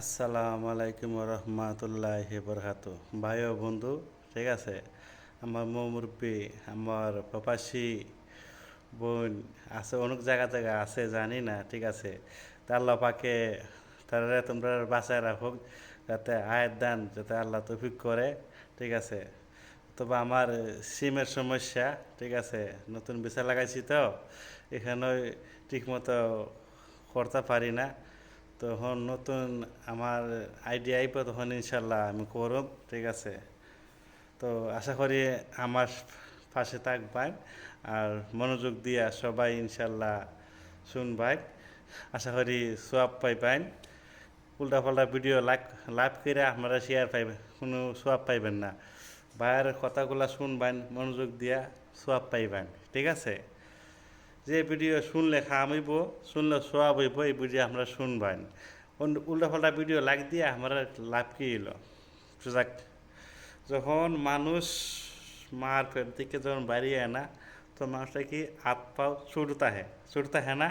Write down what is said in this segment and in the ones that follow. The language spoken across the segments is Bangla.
আসসালামু আলাইকুম রহমতুল্লাহি বরকাতু। ভাই ও বন্ধু, ঠিক আছে, আমার মুরব্বী, আমার প্রবাসী বোন আছে, অনেক জায়গা জায়গা আছে জানি না, ঠিক আছে। তা আল্লাহ পাকে তারা তোমরা বাঁচায় রাখুক, যাতে আয়ের দান যাতে আল্লাহ তৌফিক করে, ঠিক আছে। তবে আমার সিমের সমস্যা, ঠিক আছে, নতুন ভিসা লাগাইছি তো এখানে ঠিকমতো করতে পারি না। তখন নতুন আমার আইডিয়া আইব, তখন ইনশাল্লাহ আমি করব, ঠিক আছে। তো আশা করি আমার পাশে থাকবেন আর মনোযোগ দিয়া সবাই ইনশাল্লাহ শুনবাই। আশা করি সোয়াব পাইবেন। উল্টা পাল্টা ভিডিও লাইভ করে আপনারা শেয়ার পাইবেন, কোনো সোয়াব পাইবেন না। ভাইয়ের কথাগুলা শুনবেন মনোযোগ দিয়া, সোয়াব পাইবেন, ঠিক আছে। যে ভিডিও শুনলে খামিব, শুনলে সোয়াব হইব, এই ভিডিও আমরা শুনবেন। উল্টা পাল্টা ভিডিও লাইক দিয়ে আমরা লাভ কি এলো। যাক, যখন মানুষ মার পেট থেকে যখন বাড়িয়ে আনা, তো মানুষটা কি হাত পাও ছুটতে হ্যাঁ না,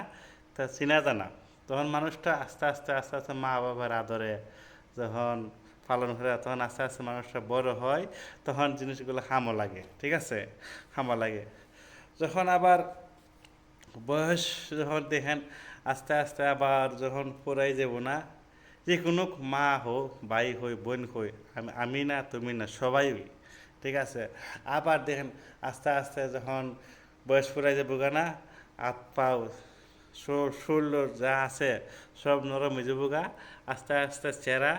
তা চিনা জানা। তখন মানুষটা আস্তে আস্তে আস্তে আস্তে মা বাবার আদরে যখন পালন করে, তখন আস্তে আস্তে মানুষটা বড় হয়, তখন জিনিসগুলো খামো লাগে, ঠিক আছে, খামো লাগে। যখন আবার বয়স যখন দেখেন আস্তে আস্তে আবার যখন পড়াই যাব না, যে কোনো মা হোক, ভাই হই, বোন হই, আমি না তুমি না সবাই, ঠিক আছে। আবার দেখেন আস্তে আস্তে যখন বয়স পড়াই যাব না, হাত পাও শরীর যা আছে সব নরম হয়ে যাবো গা, আস্তে আস্তে চেহারা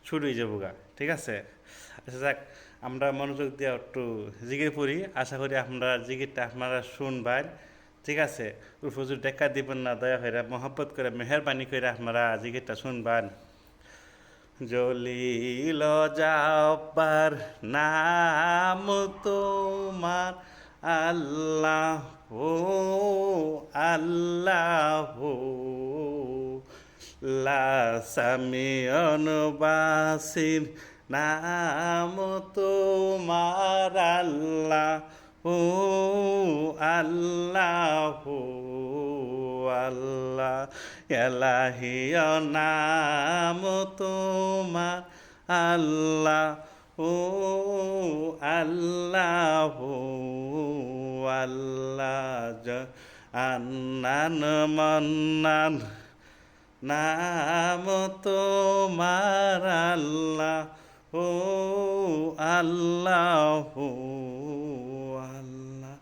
ছুট হয়ে যাবো গা, ঠিক আছে। আচ্ছা যাক, আমরা মনোযোগ দিয়ে একটু জিগির পড়ি। আশা করি আপনারা জিগিরটা আপনারা শুনবেন, ঠিক আছে। হুজুর দেখা দিবেন না, দয়া করে মহব্বত করে মেহরবানি করে আপনারা জিগিরটা শুনবেন। জলিল যাবার নাম তোমার আল্লাহ, ও আল্লাহ, লাসামিয়ন বাসির নাম তোমার আল্লাহ, ও আল্লাহ, আল্লাহ এলাহিয় নাম তোমার আল্লাহ, ও আল্লাহ, আল্লাহ আন্নান মন্নান নাম তোমার আল্লাহ, ও আল্লাহ, আল্লাহ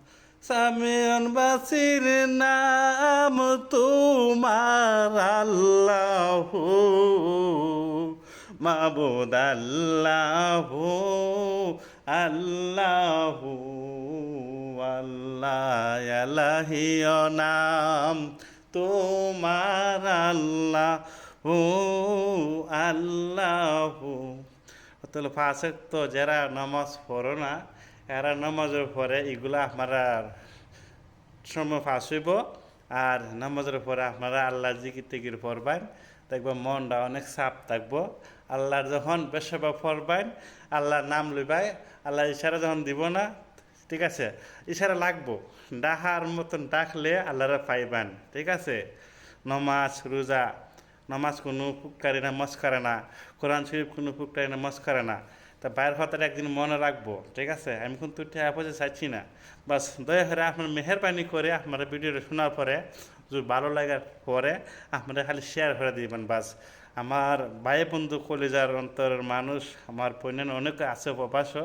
সামিয়ন বাসির নাম তোমার আল্লাহ, মাবুদ আল্লাহ, আল্লাহ, আল্লাহ এলাহিয় নাম তোমার আল্লাহ, ও আল্লাহ। তাহলে ফাঁসে তো যারা নামাজ পড়ো না, এরা নামাজের পরে এগুলা আপনারা সময় ফাঁস হইব। আর নামাজের পরে আপনারা আল্লাহ জিকির টিকির পড়বেন, দেখবেন মনটা অনেক সাফ থাকবো। আল্লাহর যখন বেশবা পড়বেন, আল্লাহর নাম লইবাই, আল্লাহ ইশারা যখন দিব না, ঠিক আছে, ইশারা লাগবো, ডাহার মতন ডাকলে আল্লাহরা পাইবেন, ঠিক আছে। নমাজ রোজা, নামাজ কোনো ফুকারি না মস্কারে না, কোরআন শরীফ কোনো ফুকারি না মস্কারে না। তা বাইরের কথাটা একদিন মনে রাখবো, ঠিক আছে। আমি কিন্তু ঠেয়া পয়সা চাইছি না, বাস দয়া করে আপনার মেহরবানি করে আপনারা ভিডিওটা শোনার পরে যদি ভালো লাগার পরে আপনারা খালি শেয়ার করে দিবেন, বাস। আমার ভাই বন্ধু কলিজার অন্তরের মানুষ, আমার পণ্যের অনেক আছে প্রবাসও,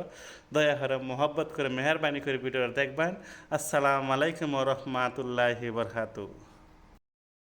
দয়া করে মোহব্বত করে মেহরবানি করে ভিডিওটা দেখবেন। আসসালামু আলাইকুম রহমতুল্লাহি বরকাতুহু।